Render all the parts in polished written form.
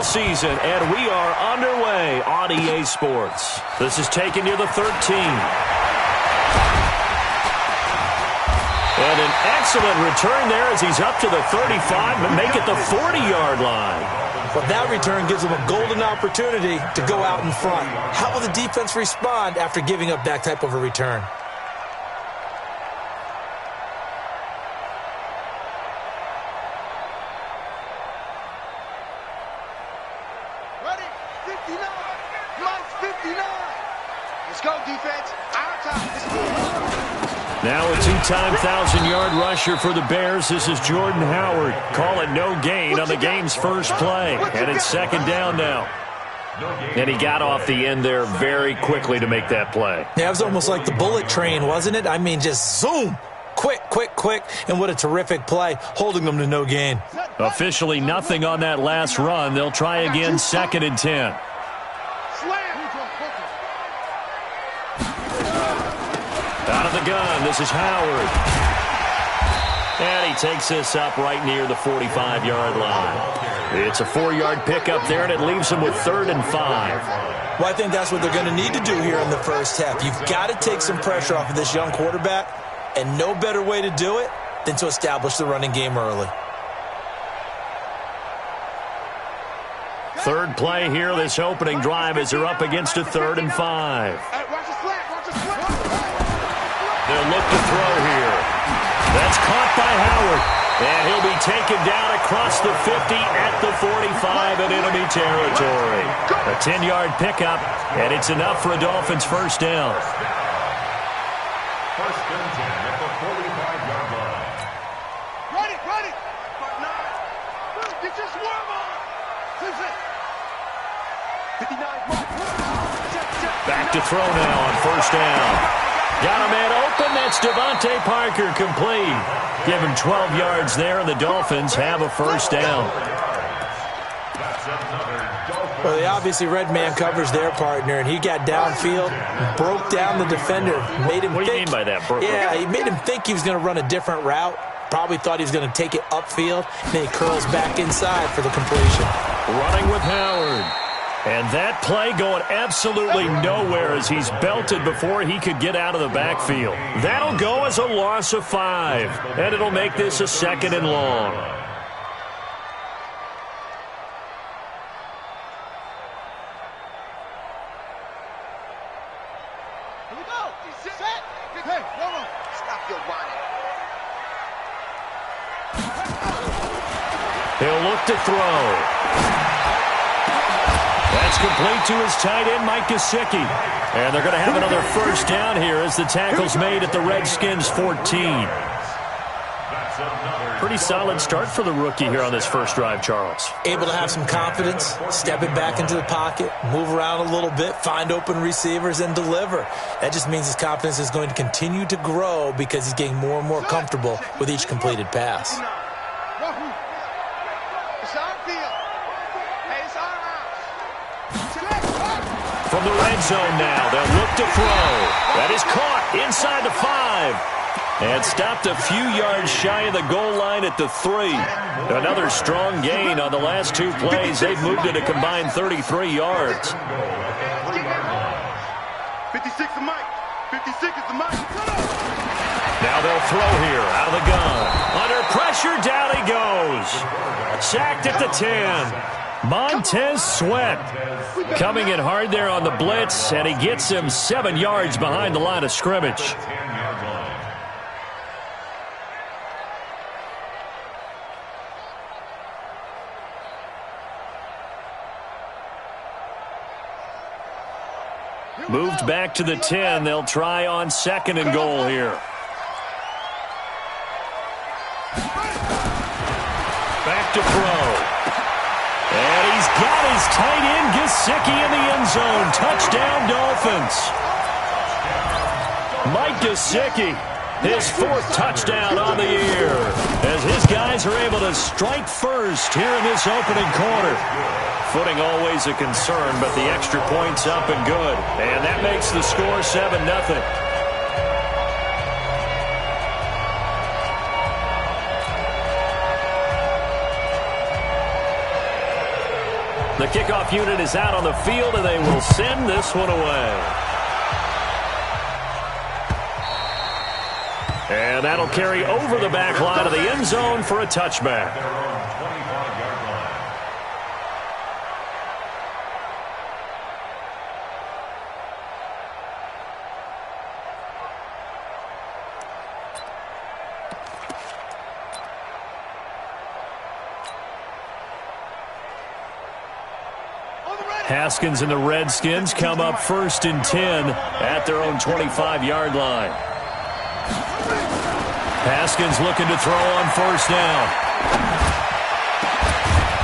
Season, and we are underway on EA Sports. This is taken near the 13. And an excellent return there as he's up to the 35 and make it the 40-yard line. Well, that return gives him a golden opportunity to go out in front. How will the defense respond after giving up that type of a return? Now a two-time 1,000-yard rusher for the Bears. This is Jordan Howard. Call it no gain on the game's first play. And it's second down now. And he got off the end there very quickly to make that play. Yeah, it was almost like the bullet train, wasn't it? I mean, just zoom. Quick, quick, quick. And what a terrific play, holding them to no gain. Officially nothing on that last run. They'll try again, second and 10. Out of the gun, this is Howard. And he takes this up right near the 45-yard line. It's a 4-yard pickup there, and it leaves him with 3rd and 5. Well, I think that's what they're going to need to do here in the first half. You've got to take some pressure off of this young quarterback, and no better way to do it than to establish the running game early. Third play here, this opening drive, as they're up against a 3rd and 5. They'll look to throw here. That's caught by Howard. And he'll be taken down across the 50 at the 45 in enemy territory. A 10-yard pickup, and it's enough for a Dolphins first down. First and 10 at the 45-yard line. Ready. Get your swarm on. 59. Back to throw now on first down. Got a man open. That's Devontae Parker complete. Give him 12 yards there, and the Dolphins have a first down. Well, they obviously red man covers their partner, and he got downfield, broke down the defender, made him What do you mean by that? Yeah, he made him think he was going to run a different route. Probably thought he was going to take it upfield. Then he curls back inside for the completion. Running with Howard. And that play going absolutely nowhere as he's belted before he could get out of the backfield. That'll go as a loss of 5. And it'll make this a 2nd and long. Here we go. Set. Hey, hold on. Stop your whining. He'll look to throw. That's complete to his tight end, Mike Gesicki. And they're going to have another first down here as the tackle's made at the Redskins' 14. Pretty solid start for the rookie here on this first drive, Charles. Able to have some confidence, stepping back into the pocket, move around a little bit, find open receivers, and deliver. That just means his confidence is going to continue to grow because he's getting more and more comfortable with each completed pass. From the red zone now, they'll look to throw. That is caught inside the 5. And stopped a few yards shy of the goal line at the 3. Another strong gain on the last 2 plays. They've moved it a combined 33 yards. 56 is Mike. 56 is the Mike. Now they'll throw here out of the gun. Under pressure, down he goes. Sacked at the 10. Montez Sweat coming in hard there on the blitz, and he gets him 7 yards behind the line of scrimmage. Moved back to the 10. They'll try on 2nd and goal here. Back to throw. And he's got his tight end, Gesicki, in the end zone. Touchdown, Dolphins. Mike Gesicki, his 4th touchdown on the year, as his guys are able to strike first here in this opening quarter. Footing always a concern, but the extra point's up and good. And that makes the score 7-0. The kickoff unit is out on the field, and they will send this one away. And that'll carry over the back line of the end zone for a touchback. Haskins and the Redskins come up 1st and 10 at their own 25-yard line. Haskins looking to throw on 1st down.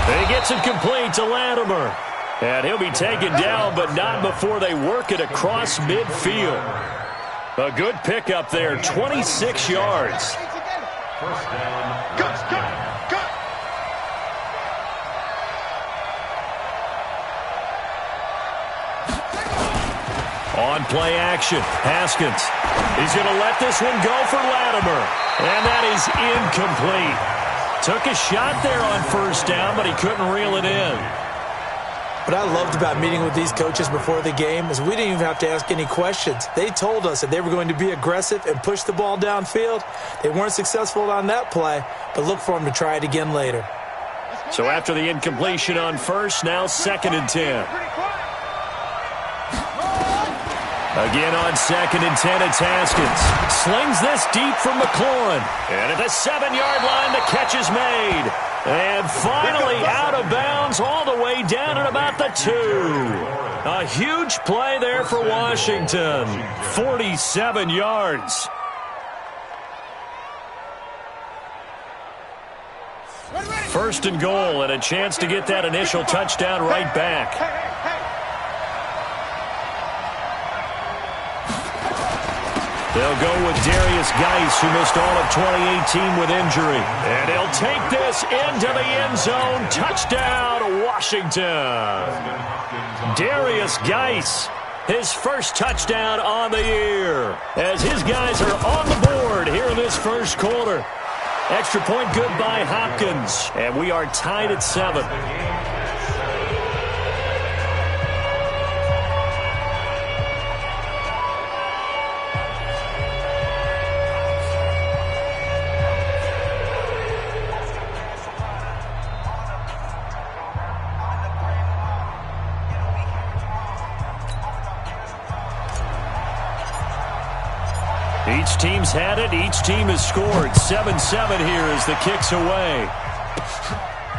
He gets it complete to Latimer. And he'll be taken down, but not before they work it across midfield. A good pickup there, 26 yards. 1st down. Cut. On play action, Haskins. He's going to let this one go for Latimer. And that is incomplete. Took a shot there on 1st down, but he couldn't reel it in. What I loved about meeting with these coaches before the game is we didn't even have to ask any questions. They told us that they were going to be aggressive and push the ball downfield. They weren't successful on that play, but look for them to try it again later. So after the incompletion on 1st, now 2nd and 10. Again on 2nd and 10, it's Haskins. Slings this deep from McLaurin. And at the 7-yard line, the catch is made. And finally out of bounds all the way down at about the 2. A huge play there for Washington. 47 yards. First and goal, and a chance to get that initial touchdown right back. They'll go with Darius Geis, who missed all of 2018 with injury. And he'll take this into the end zone. Touchdown, Washington. Darius Geis, his first touchdown on the year, as his guys are on the board here in this first quarter. Extra point good by Hopkins, and we are tied at 7. Each team's had it. Each team has scored. 7-7 here as the kick's away.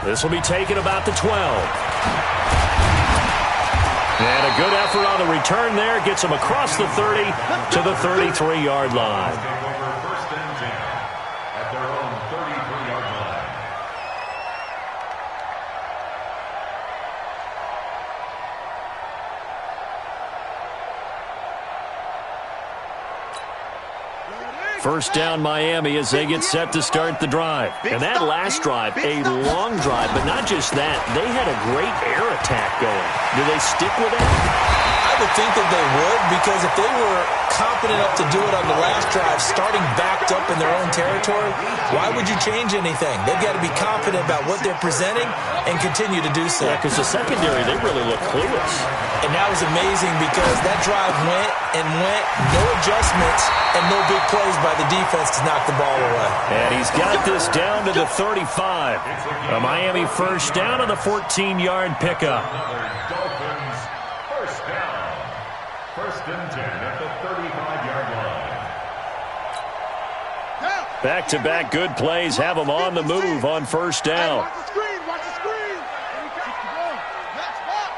This will be taken about the 12. And a good effort on the return there. Gets him across the 30 to the 33-yard line. First and 10 at their own 33-yard line. First down Miami as they get set to start the drive. And that last drive, a long drive, but not just that. They had a great air attack going. Do they stick with that? I would think that they would, because if they were confident enough to do it on the last drive, starting backed up in their own territory, why would you change anything? They've got to be confident about what they're presenting and continue to do so. Yeah, because the secondary, they really look clueless. And that was amazing because that drive went and went, no adjustments, and no big plays by the defense to knock the ball away. And he's got this down to the 35. A Miami first down on the 14-yard pickup. Dolphins first down. First and 10 at the 35-yard line. Back-to-back good plays have them on the move on first down. Watch the screen. Watch the screen. Next box.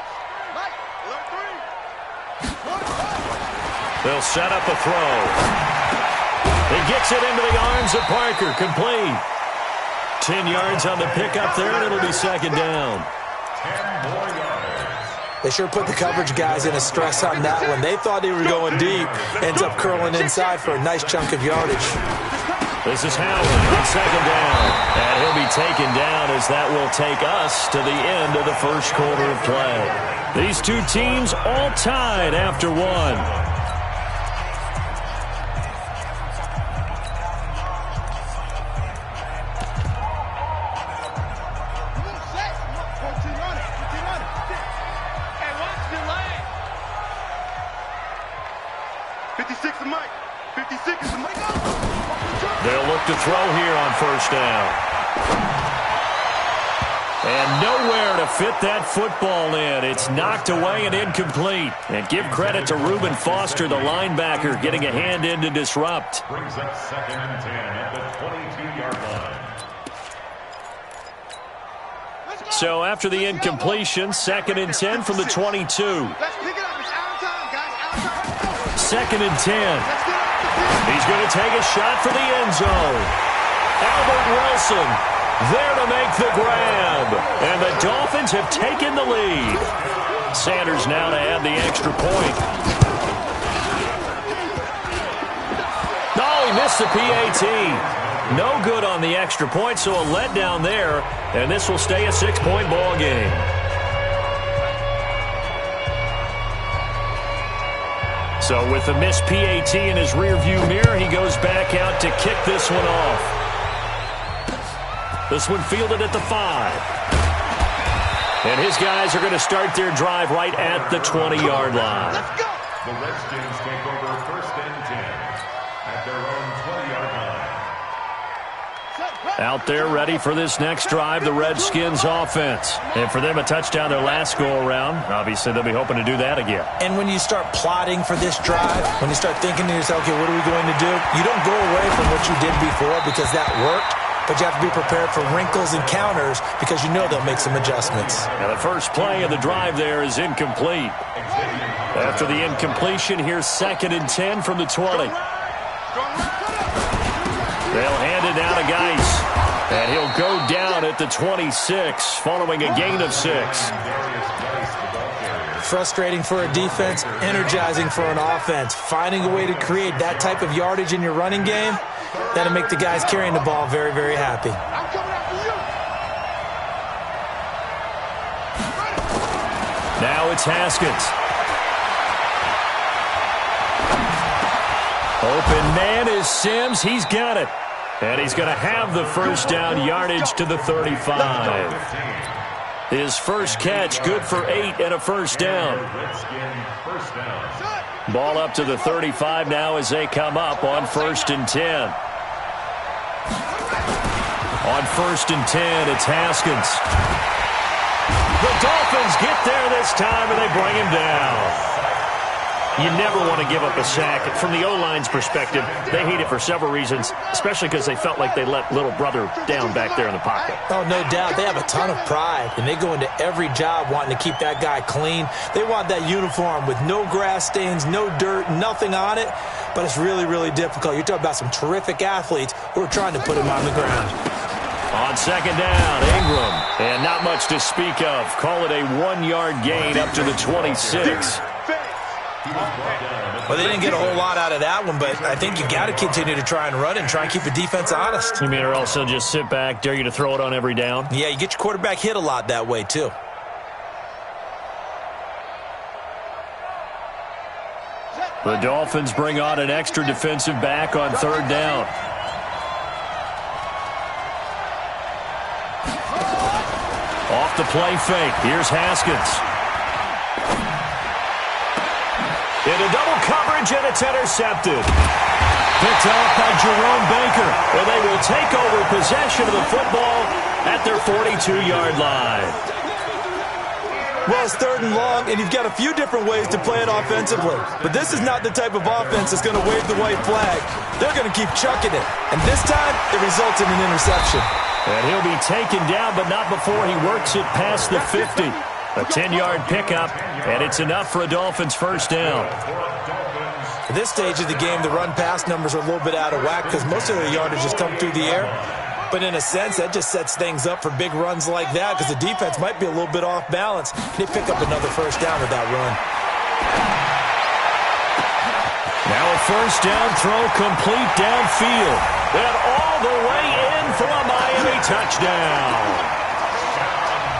They'll set up a throw. He gets it into the arms of Parker. Complete. 10 yards on the pickup there, and it'll be second down. 10 more yards. They sure put the coverage guys in a stress on that one. They thought they were going deep. Ends up curling inside for a nice chunk of yardage. This is Howard on second down. And he'll be taken down as that will take us to the end of the first quarter of play. These two teams all tied after one. 56 is Mike. 56 is Mike. They'll look to throw here on first down. And nowhere to fit that football in. It's knocked away and incomplete. And give credit to Reuben Foster, the linebacker, getting a hand in to disrupt. Brings up 2nd and 10 at the 22-yard line. So after the incompletion, 2nd and 10 from the 22. Let's pick it up. It's out of time, guys. Out of time. 2nd and 10. He's going to take a shot for the end zone. Albert Wilson there to make the grab. And the Dolphins have taken the lead. Sanders now to add the extra point. Oh, he missed the PAT. No good on the extra point, so a letdown there. And this will stay a 6-point ball game. So with the missed PAT in his rearview mirror, he goes back out to kick this one off. This one fielded at the 5. And his guys are going to start their drive right at the 20-yard line. Let's go. The Redskins take over 1st and 10 at their own 20-yard line. Out there ready for this next drive, the Redskins offense. And for them, a touchdown their last go-around. Obviously, they'll be hoping to do that again. And when you start plotting for this drive, when you start thinking to yourself, okay, what are we going to do? You don't go away from what you did before because that worked. But you have to be prepared for wrinkles and counters because you know they'll make some adjustments. Now the first play of the drive there is incomplete. After the incompletion, here's 2nd and 10 from the 20. They'll hand it down to Geis. And he'll go down at the 26 following a gain of 6. Frustrating for a defense, energizing for an offense. Finding a way to create that type of yardage in your running game, that'll make the guys carrying the ball very, very happy. I'm coming after you. Now it's Haskins. Open man is Sims. He's got it. And he's going to have the first down yardage to the 35. His first catch, good for 8 and a first down. Ball up to the 35 now as they come up on 1st and 10. On 1st and 10, it's Haskins. The Dolphins get there this time, and they bring him down. You never want to give up a sack. From the O-line's perspective, they hate it for several reasons, especially because they felt like they let little brother down back there in the pocket. Oh, no doubt. They have a ton of pride, and they go into every job wanting to keep that guy clean. They want that uniform with no grass stains, no dirt, nothing on it, but it's really, really difficult. You're talking about some terrific athletes who are trying to put him on the ground. On 2nd down, Ingram, and not much to speak of. Call it a 1-yard gain up to the 26. Well, they didn't get a whole lot out of that one, but I think you got to continue to try and run and try and keep the defense honest. You mean or else they'll just sit back, dare you to throw it on every down? Yeah, you get your quarterback hit a lot that way, too. The Dolphins bring on an extra defensive back on 3rd down. Off the play fake. Here's Haskins. Into double coverage, and it's intercepted. Picked off by Jerome Baker, and they will take over possession of the football at their 42-yard line. Well, it's 3rd and long, and you've got a few different ways to play it offensively. But this is not the type of offense that's going to wave the white flag. They're going to keep chucking it. And this time, it results in an interception. And he'll be taken down, but not before he works it past the 50. A 10-yard pickup, and it's enough for a Dolphins first down. At this stage of the game, the run-pass numbers are a little bit out of whack because most of the yardage has come through the air. But in a sense, that just sets things up for big runs like that because the defense might be a little bit off balance. They pick up another first down with that run. Now a first down throw complete downfield. And all the way in for a Miami touchdown.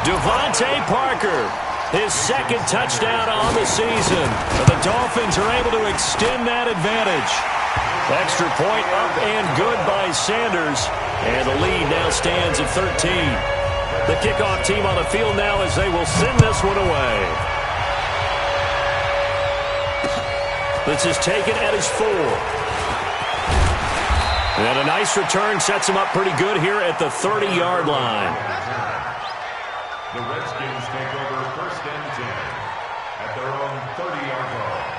Devontae Parker, his 2nd touchdown on the season. And the Dolphins are able to extend that advantage. Extra point up and good by Sanders. And the lead now stands at 13. The kickoff team on the field now as they will send this one away. This is taken at his 4. And a nice return sets him up pretty good here at the 30-yard line. The Redskins take over 1st and 10 at their own 30-yard line.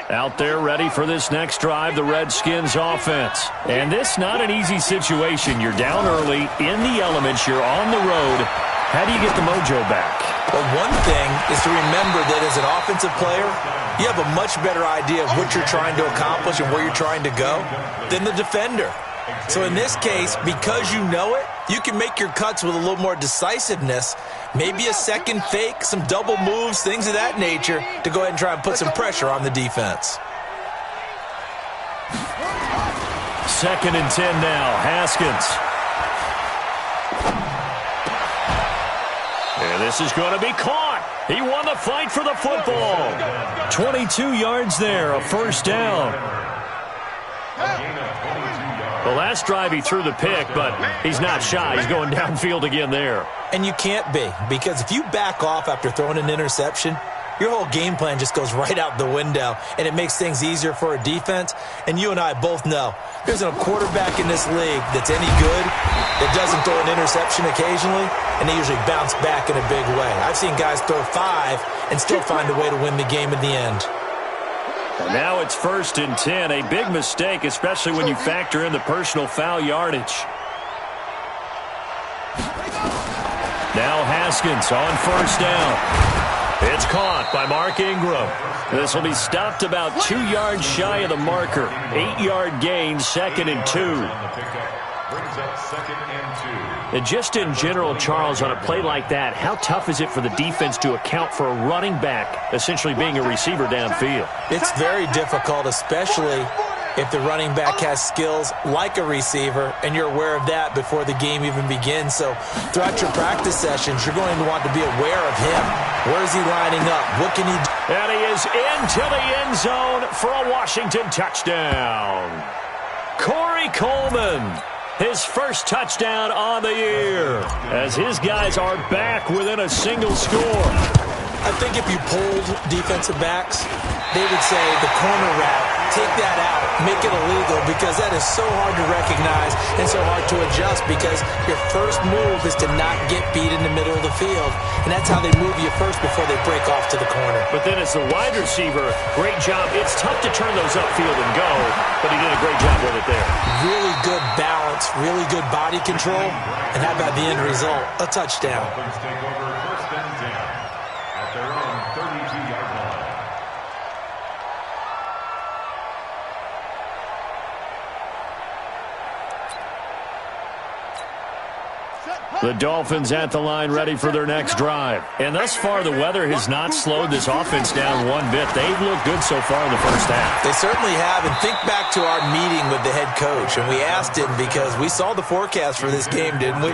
Out there ready for this next drive, the Redskins offense. And this not an easy situation. You're down early, in the elements, you're on the road. How do you get the mojo back? Well, one thing is to remember that as an offensive player, you have a much better idea of what you're trying to accomplish and where you're trying to go than the defender. So in this case, because you know it, you can make your cuts with a little more decisiveness, maybe a second fake, some double moves, things of that nature, to go ahead and try and put some pressure on the defense. 2nd and 10 now, Haskins. And this is going to be caught. He won the fight for the football. 22 yards there, a 1st down. The last drive he threw the pick, but he's not shy. He's going downfield again there. And you can't be, because if you back off after throwing an interception, your whole game plan just goes right out the window, and it makes things easier for a defense. And you and I both know there's a quarterback in this league that's any good that doesn't throw an interception occasionally, and they usually bounce back in a big way. I've seen guys throw 5 and still find a way to win the game in the end. And now it's 1st and 10, a big mistake, especially when you factor in the personal foul yardage. Now Haskins on 1st down. It's caught by Mark Ingram. This will be stopped about 2 yards shy of the marker. 8-yard gain, 2nd and 2. Brings up 2nd and 2. And just in general, Charles, on a play like that, how tough is it for the defense to account for a running back essentially being a receiver downfield? It's very difficult, especially if the running back has skills like a receiver, and you're aware of that before the game even begins. So throughout your practice sessions, you're going to want to be aware of him. Where is he lining up? What can he do? And he is into the end zone for a Washington touchdown. Corey Coleman, his 1st touchdown on the year, as his guys are back within a single score. I think if you polled defensive backs, they would say the corner route, take that out, make it illegal, because that is so hard to recognize and so hard to adjust, because your first move is to not get beat in the middle of the field, and that's how they move you first before they break off to the corner. But then as the wide receiver, great job. It's tough to turn those upfield and go, but he did a great job with it there. Really good balance, really good body control, and how about the end result? A touchdown. Dolphins take over 1st and 10 at their own 32-yard line. The Dolphins at the line ready for their next drive. And thus far, the weather has not slowed this offense down one bit. They've looked good so far in the 1st half. They certainly have. And think back to our meeting with the head coach. And we asked him, because we saw the forecast for this game, didn't we?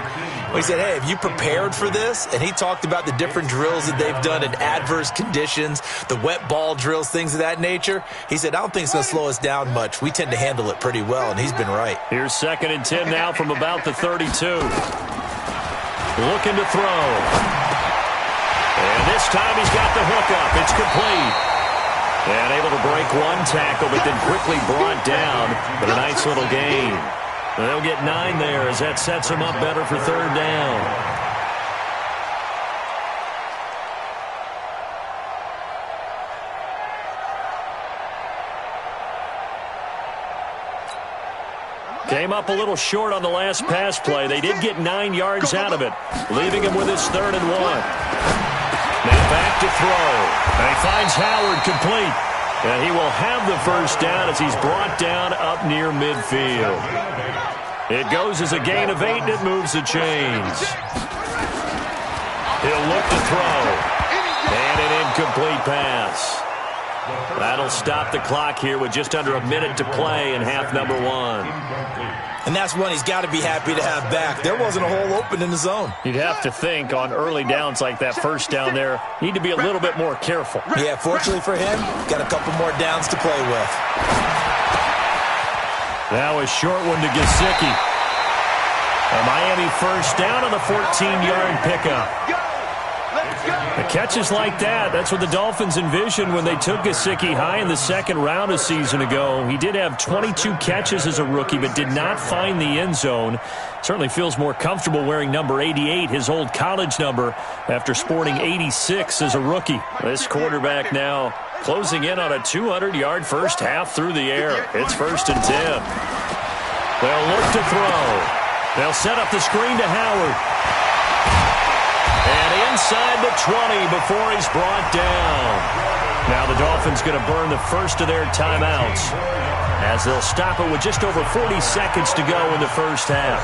We said, hey, have you prepared for this? And he talked about the different drills that they've done in adverse conditions, the wet ball drills, things of that nature. He said, I don't think it's going to slow us down much. We tend to handle it pretty well, and he's been right. Here's 2nd and 10 now from about the 32. Looking to throw. And this time he's got the hookup. It's complete. And able to break one tackle, but then quickly brought down. But a nice little gain. They'll get 9 there as that sets them up better for 3rd down. Came up a little short on the last pass play. They did get 9 yards out of it, leaving him with his 3rd and 1. Now back to throw. And he finds Howard complete. And he will have the 1st down as he's brought down up near midfield. It goes as a gain of 8, and it moves the chains. He'll look to throw. And an incomplete pass. That'll stop the clock here with just under a minute to play in half number 1. And that's one he's got to be happy to have back. There wasn't a hole open in the zone. You'd have to think on early downs like that first down there, you need to be a little bit more careful. Yeah, fortunately for him, got a couple more downs to play with. Now a short one to Gesicki. A Miami first down on the 14-yard pickup. The catches like that, that's what the Dolphins envisioned when they took Gesicki high in the second round a season ago. He did have 22 catches as a rookie, but did not find the end zone. Certainly feels more comfortable wearing number 88, his old college number, after sporting 86 as a rookie. This quarterback now closing in on a 200-yard first half through the air. It's 1st and 10. They'll look to throw. They'll set up the screen to Howard. And inside the 20 before he's brought down. Now the Dolphins going to burn the first of their timeouts as they'll stop it with just over 40 seconds to go in the first half.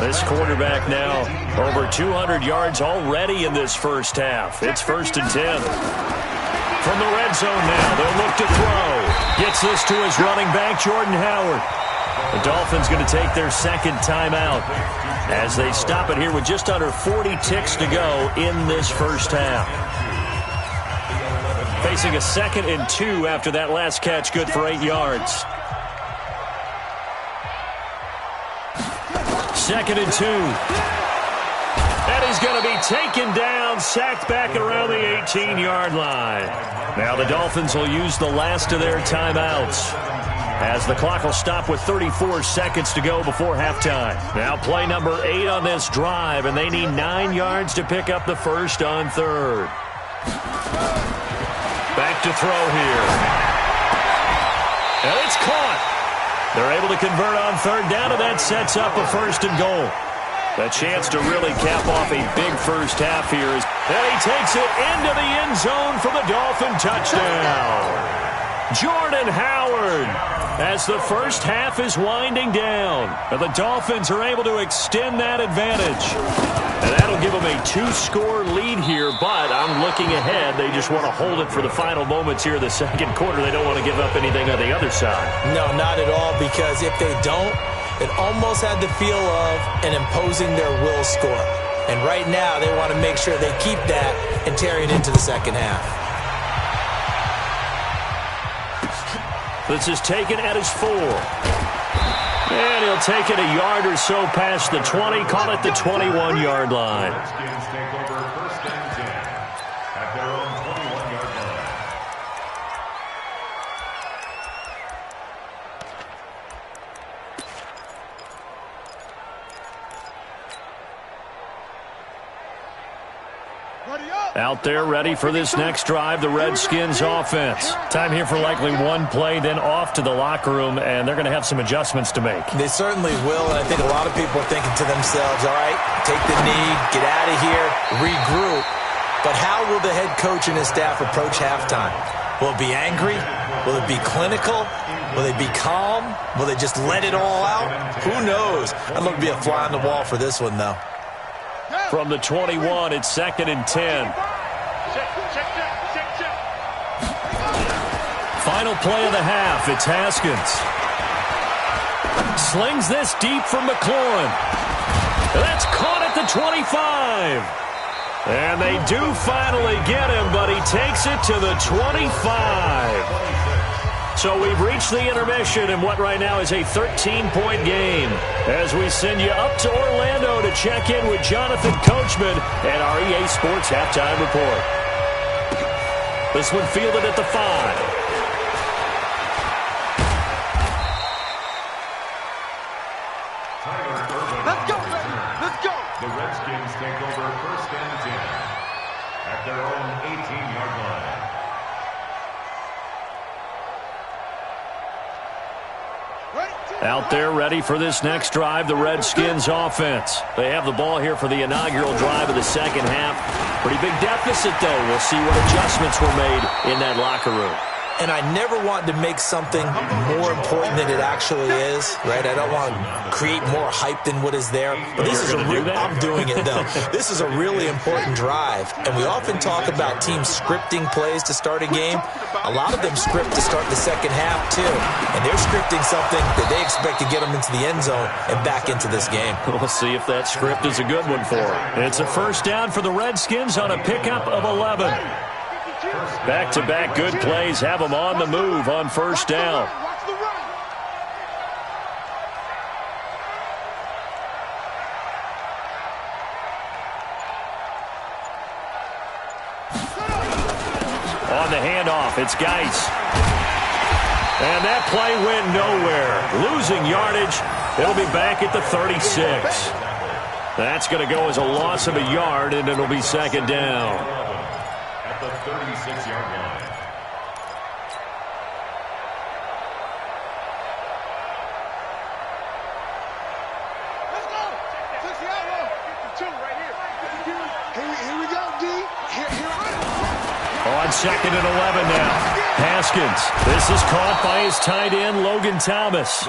This quarterback now over 200 yards already in this first half. It's 1st and 10. From the red zone now, they'll look to throw. Gets this to his running back, Jordan Howard. The Dolphins going to take their second timeout as they stop it here with just under 40 ticks to go in this first half. Facing a 2nd and 2 after that last catch, good for 8 yards. 2nd and 2. And he's going to be taken down, sacked back around the 18-yard line. Now the Dolphins will use the last of their timeouts as the clock will stop with 34 seconds to go before halftime. Now play number 8 on this drive, and they need 9 yards to pick up the first on 3rd. Back to throw here. And it's caught. They're able to convert on 3rd down, and that sets up a 1st and goal. A chance to really cap off a big first half here. And he takes it into the end zone for the Dolphin touchdown. Jordan Howard, as the first half is winding down. And the Dolphins are able to extend that advantage. And that'll give them a 2-score lead here, but I'm looking ahead. They just want to hold it for the final moments here in the second quarter. They don't want to give up anything on the other side. No, not at all, because if they don't, it almost had the feel of an imposing their will score. And right now, they want to make sure they keep that and carry it into the second half. This is taken at his 4. And he'll take it a yard or so past the 20, call it the 21-yard line. Redskins take over 1st and 10 at their own 21-yard line. Out there ready for this next drive, the Redskins offense. Time here for likely one play, then off to the locker room, and they're going to have some adjustments to make. They certainly will, and I think a lot of people are thinking to themselves, all right, take the knee, get out of here, regroup. But how will the head coach and his staff approach halftime? Will it be angry? Will it be clinical? Will they be calm? Will they just let it all out? Who knows? I'd love to be a fly on the wall for this one, though. From the 21, it's 2nd and 10. Final play of the half, it's Haskins. Slings this deep from McLaurin. That's caught at the 25. And they do finally get him, but he takes it to the 25. So we've reached the intermission in what right now is a 13-point game as we send you up to Orlando to check in with Jonathan Coachman and our EA Sports Halftime Report. This one fielded at the 5. Let's go, baby. Let's go. The Redskins take over 1st and 10 at their own 18-yard line. Out there ready for this next drive, the Redskins offense. They have the ball here for the inaugural drive of the second half. Pretty big deficit, though. We'll see what adjustments were made in that locker room. And I never want to make something more important than it actually is, right? I don't want to create more hype than what is there. But this is I'm doing it, though. This is a really important drive. And we often talk about teams scripting plays to start a game. A lot of them script to start the second half, too. And they're scripting something that they expect to get them into the end zone and back into this game. We'll see if that script is a good one for them. It's a first down for the Redskins on a pickup of 11. Back-to-back good plays have them on the move on first down. On the handoff, it's Geis. And that play went nowhere. Losing yardage. It'll be back at the 36. That's going to go as a loss of a yard, and it'll be second down. At the 36-yard line. Let's go. 6-yard line. 52 right here. Here we go, D. Here I am. On second and 11 now. Haskins. This is caught by his tight end, Logan Thomas.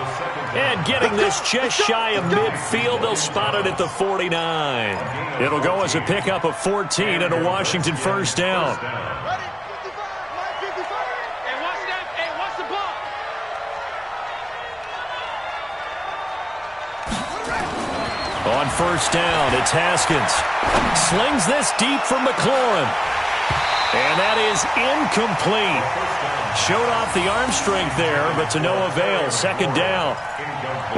And getting this just shy of midfield, they'll spot it at the 49. It'll go as a pickup of 14 and a Washington first down. Ready? 55, 55. Hey, watch that. Hey, watch the ball. On first down, it's Haskins. Slings this deep from McLaurin. And that is incomplete. Showed off the arm strength there, but to no avail. Second down.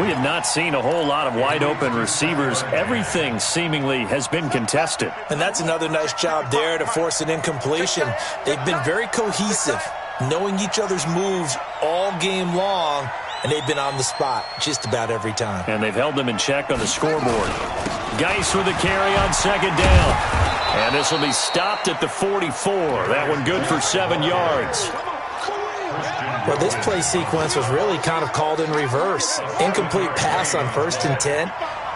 We have not seen a whole lot of wide-open receivers. Everything seemingly has been contested. And that's another nice job there to force an incompletion. They've been very cohesive, knowing each other's moves all game long, and they've been on the spot just about every time. And they've held them in check on the scoreboard. Geis with a carry on second down. And this will be stopped at the 44. That one good for 7 yards. Well, this play sequence was really kind of called in reverse. Incomplete pass on 1st and 10.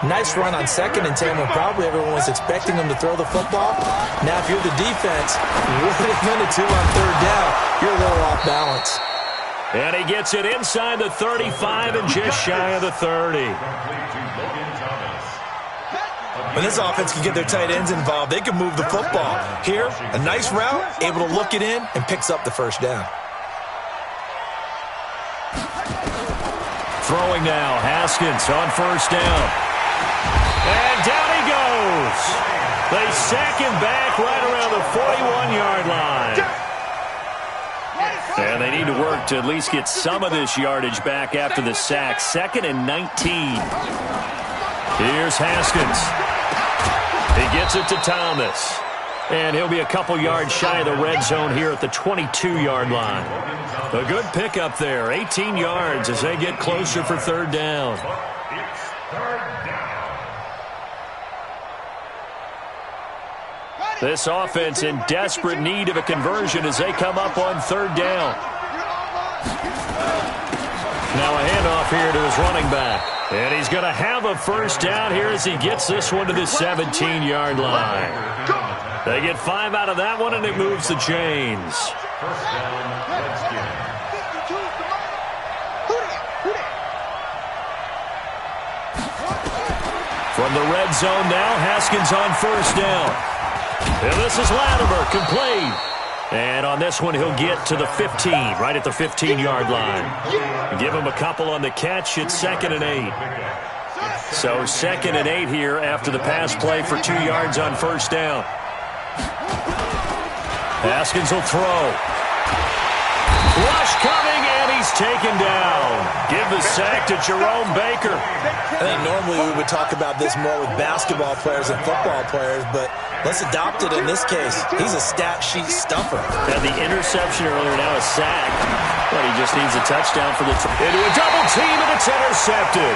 Nice run on 2nd and 10 when probably everyone was expecting them to throw the football. Now, if you're the defense, what are they going to do on 3rd down? You're a little off balance. And he gets it inside the 35 and just shy of the 30. When this offense can get their tight ends involved, they can move the football. Here, a nice route, able to look it in, and picks up the first down. Throwing now, Haskins on first down. And down he goes. They sack him back right around the 41-yard line. And they need to work to at least get some of this yardage back after the sack. 2nd and 19. Here's Haskins. He gets it to Thomas. And he'll be a couple yards shy of the red zone here at the 22-yard line. A good pickup there. 18 yards as they get closer for 3rd down. It's 3rd down. This offense in desperate need of a conversion as they come up on 3rd down. Now a handoff here to his running back. And he's going to have a first down here as he gets this one to the 17-yard line. They get 5 out of that one, and it moves the chains. First down, Redskins. From the red zone now, Haskins on first down. And this is Latimer, complete. And on this one, he'll get to the 15, right at the 15-yard line. Give him a couple on the catch. It's 2nd and 8. So 2nd and 8 here after the pass play for 2 yards on first down. Haskins will throw. Rush coming, and he's taken down. Give the sack to Jerome Baker. I think normally we would talk about this more with basketball players and football players, but let's adopt it in this case. He's a stat sheet stuffer. And the interception earlier, now a sack. But he just needs a touchdown for the into a double team, and it's intercepted.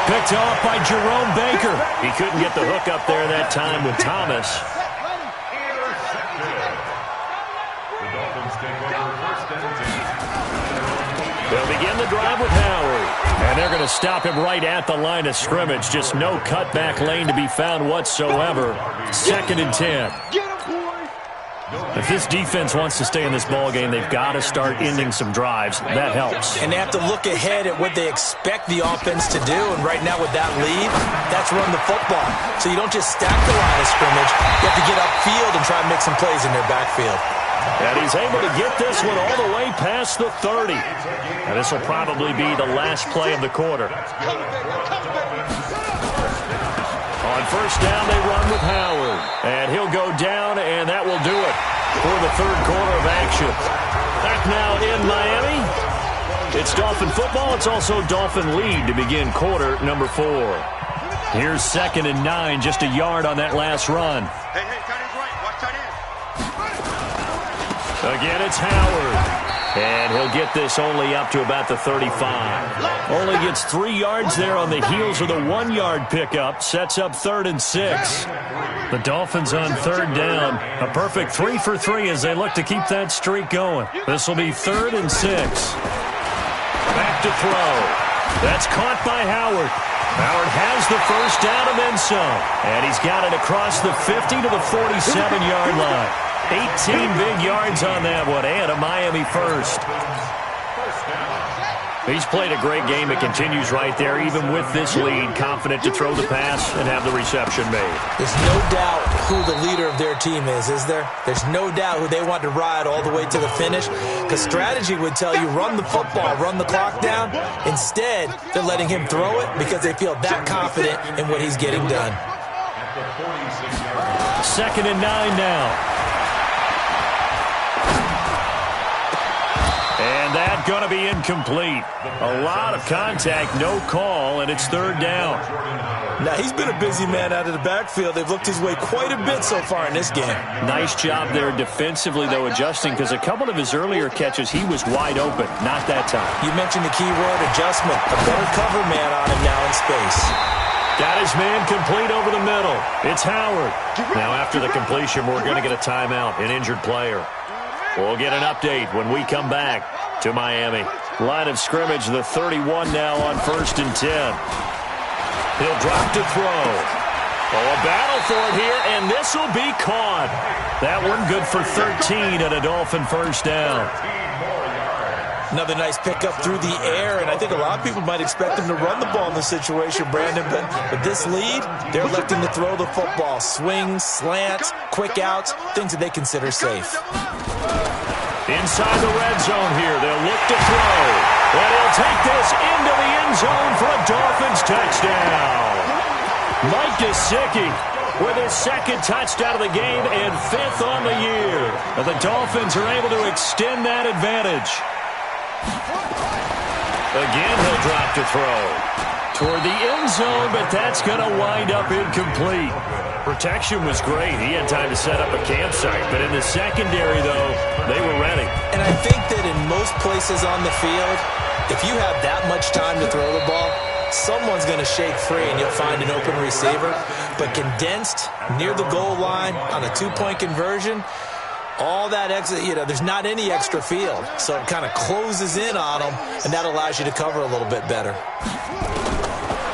Picked off by Jerome Baker. He couldn't get the hook up there that time with Thomas. They'll begin the drive with Howard. And they're going to stop him right at the line of scrimmage. Just no cutback lane to be found whatsoever. 2nd and 10. Get him, boy. If this defense wants to stay in this ball game, they've got to start ending some drives. That helps. And they have to look ahead at what they expect the offense to do. And right now with that lead, that's run the football. So you don't just stack the line of scrimmage. You have to get upfield and try and make some plays in their backfield. And he's able to get this one all the way past the 30. And this will probably be the last play of the quarter. On first down, they run with Howard. And he'll go down, and that will do it for the third quarter of action. Back now in Miami. It's Dolphin football. It's also Dolphin lead to begin quarter number 4. Here's 2nd and 9, just a yard on that last run. Hey, tight end's right. Watch tight end. Again, it's Howard. And he'll get this only up to about the 35. Only gets 3 yards there on the heels of the 1-yard pickup. Sets up 3rd and 6. The Dolphins on 3rd down. A perfect 3 for 3 as they look to keep that streak going. This will be 3rd and 6. Back to throw. That's caught by Howard. Howard has the first down and then some. And he's got it across the 50 to the 47-yard line. 18 big yards on that one, and a Miami first. He's played a great game. It continues right there, even with this lead, confident to throw the pass and have the reception made. There's no doubt who the leader of their team is there? There's no doubt who they want to ride all the way to the finish, because strategy would tell you run the football, run the clock down. Instead, they're letting him throw it because they feel that confident in what he's getting done. 2nd and 9 now. And that's going to be incomplete. A lot of contact, no call, and it's 3rd down. Now, he's been a busy man out of the backfield. They've looked his way quite a bit so far in this game. Nice job there defensively, though, adjusting, because a couple of his earlier catches, he was wide open. Not that time. You mentioned the key word, adjustment. A better cover man on him now in space. Got his man complete over the middle. It's Howard. Now, after the completion, we're going to get a timeout, an injured player. We'll get an update when we come back to Miami. Line of scrimmage, the 31 now on 1st and 10. He'll drop to throw. Oh, a battle for it here, and this will be caught. That one good for 13 and a Dolphin first down. Another nice pickup through the air, and I think a lot of people might expect him to run the ball in this situation, Brandon, but with this lead, they're electing to throw the football. Swings, slants, quick outs, things that they consider safe. Inside the red zone here, they'll look to throw. And he'll take this into the end zone for a Dolphins touchdown. Mike Gesicki with his 2nd touchdown of the game and 5th on the year. And the Dolphins are able to extend that advantage. Again, he'll drop to throw. Toward the end zone, but that's going to wind up incomplete. Protection was great. He had time to set up a campsite. But in the secondary, though, they were ready. And I think that in most places on the field, if you have that much time to throw the ball, someone's going to shake free and you'll find an open receiver. But condensed, near the goal line, on a 2-point conversion, all that extra, there's not any extra field. So it kind of closes in on them, and that allows you to cover a little bit better.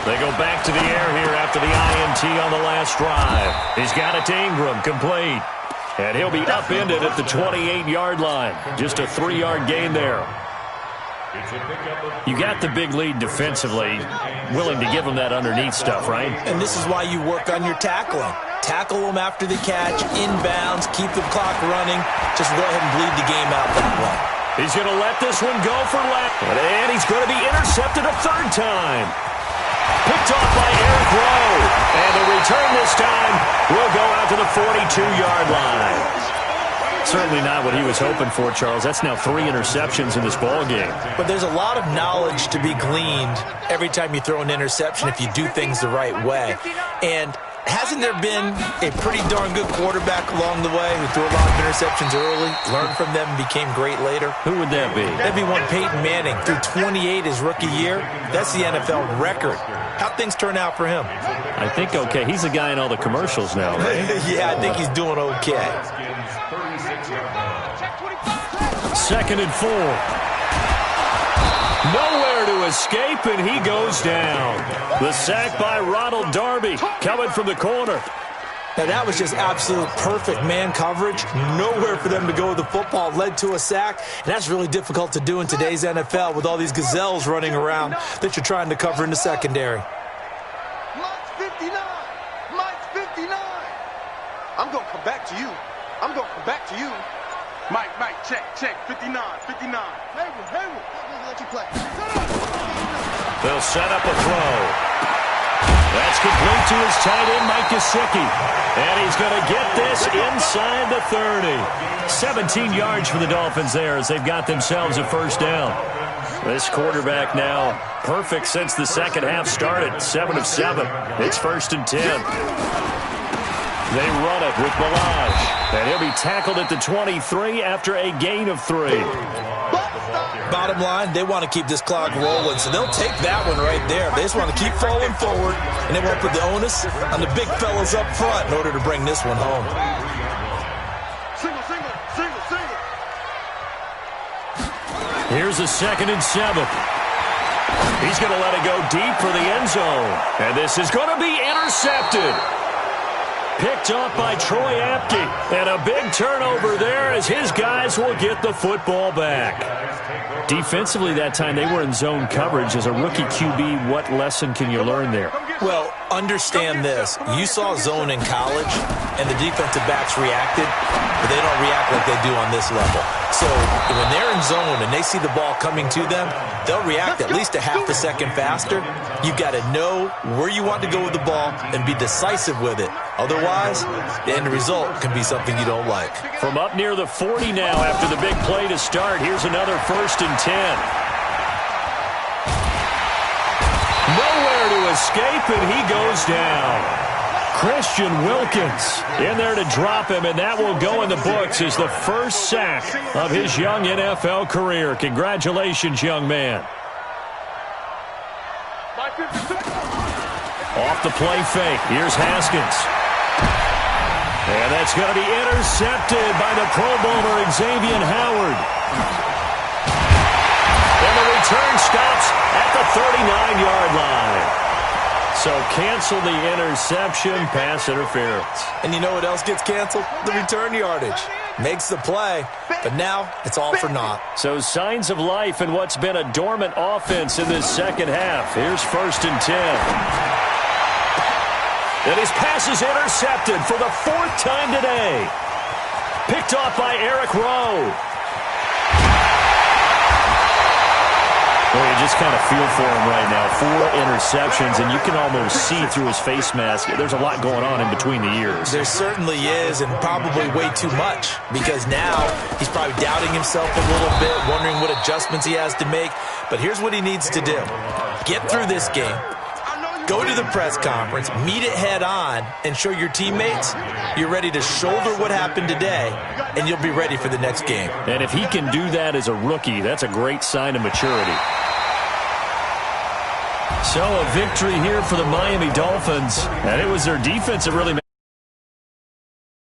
They go back to the air here after the INT on the last drive. He's got it to Ingram, complete. And he'll be upended at the 28-yard line. Just a 3-yard gain there. You got the big lead defensively, willing to give them that underneath stuff, right? And this is why you work on your tackling. Tackle them after the catch, inbounds, keep the clock running. Just go ahead and bleed the game out that way. He's going to let this one go for left. And he's going to be intercepted a 3rd time. Picked off by Eric Rowe. And the return this time will go out to the 42-yard line. Certainly not what he was hoping for, Charles. That's now 3 interceptions in this ball game. But there's a lot of knowledge to be gleaned every time you throw an interception if you do things the right way. And hasn't there been a pretty darn good quarterback along the way who threw a lot of interceptions early, learned from them, and became great later? Who would that be? That'd be one Peyton Manning. Threw 28 his rookie year. That's the NFL record. How'd things turn out for him? I think okay. He's the guy in all the commercials now, right? Yeah, I think he's doing okay. 2nd and 4. Nowhere to escape, and he goes down. The sack by Ronald Darby coming from the corner. Now, that was just absolute perfect man coverage. Nowhere for them to go with the football. Led to a sack, and that's really difficult to do in today's NFL with all these gazelles running around that you're trying to cover in the secondary. Mike's 59. Mike's 59. I'm going to come back to you. I'm going to come back to you. Mike, check. 59. Hayward. Let you play. They'll set up a throw. That's complete to his tight end, Mike Gesicki. And he's going to get this inside the 30. 17 yards for the Dolphins there as they've got themselves a first down. This quarterback now perfect since the second half started. 7 of 7. It's 1st and 10. They run it with Balaj. And he'll be tackled at the 23 after a gain of 3. Bottom line, they want to keep this clock rolling, so they'll take that one right there. They just want to keep falling forward, and they won't put the onus on the big fellas up front in order to bring this one home. Single. Here's a 2nd and 7. He's going to let it go deep for the end zone. And this is going to be intercepted. Picked off by Troy Apke. And a big turnover there as his guys will get the football back. Defensively that time, they were in zone coverage. As a rookie QB, what lesson can you learn there? Well, understand this. You saw zone in college, and the defensive backs reacted, but they don't react like they do on this level. So when they're in zone and they see the ball coming to them, they'll react at least a half a second faster. You've got to know where you want to go with the ball and be decisive with it. Otherwise, the end result can be something you don't like. From up near the 40 now after the big play to start, here's another 1st and 10. Nowhere to escape, and he goes down. Christian Wilkins in there to drop him, and that will go in the books as the first sack of his young NFL career. Congratulations, young man. Off the play fake. Here's Haskins. And that's going to be intercepted by the Pro Bowler Xavier Howard. And the return stops at the 39-yard line. So cancel the interception, pass interference. And you know what else gets canceled? The return yardage. Makes the play, but now it's all for naught. So signs of life in what's been a dormant offense in this second half. Here's 1st and 10. And his pass is intercepted for the 4th time today. Picked off by Eric Rowe. Well, you just kind of feel for him right now. 4 interceptions, and you can almost see through his face mask. There's a lot going on in between the ears. There certainly is, and probably way too much, because now he's probably doubting himself a little bit, wondering what adjustments he has to make. But here's what he needs to do. Get through this game. Go to the press conference, meet it head on, and show your teammates you're ready to shoulder what happened today, and you'll be ready for the next game. And if he can do that as a rookie, that's a great sign of maturity. So a victory here for the Miami Dolphins, and it was their defense that really